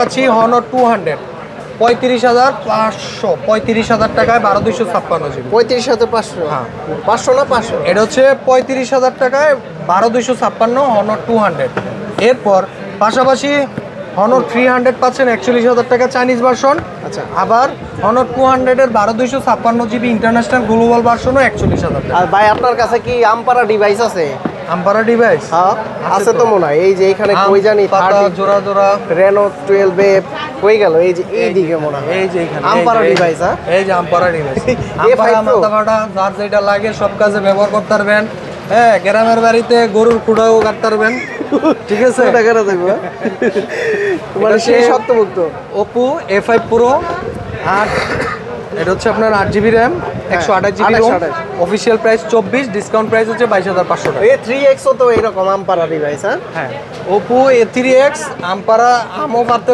পাচ্ছি হনর 200 35,500 35,000 টাকায় 12,256 জিবি। 35,500। হ্যাঁ। 500 না 500? এটা হচ্ছে 35,000 টাকায় 12,256 হনর 200। এরপর পাশাপাশি হনর 300 পাচ্ছেন 41,000 টাকা চাইনিজ ভার্সন। আচ্ছা। আবার হনর 200 এর 12,256 জিবি ইন্টারন্যাশনাল গ্লোবাল ভার্সনও 41,000 টাকা। আর ভাই আপনার কাছে কি আমপারা ডিভাইস আছে? আম্পারা ডিভাইস হ্যাঁ আছে তো মনে হয়। এই যে এখানে কই জানি পাতা 30 জোড়া জোড়া রেনো 12 কই গেল? এই যে এই দিকে মনে হয়। এই যে এখানে আমপারা ডিভাইস। হ্যাঁ এই যে আম্পারা ডিভাইস এ আম্পারা ফাইভ প্রো। মাথা ফাটা যার যেটা লাগে সব কাজে ব্যবহার করতে পারবেন। হ্যাঁ, গ্রামের বাড়িতে গরুর খুঁড়াও কাটতে পারবেন। ঠিক আছে, এটা কেন দেখবো? মানে এটা সেই হচ্ছে শক্তমুক্ত। Oppo A5 pro. আর এটা হচ্ছে আপনার 8 GB RAM, 128 GB ROM. 128 official price 24, discount price হচ্ছে 22,500 টাকা। এই 3X ও তো এরকম আমপারা ডিভাইস। হ্যাঁ হ্যাঁ, ওপো A3X আম্পারা আমও পারতে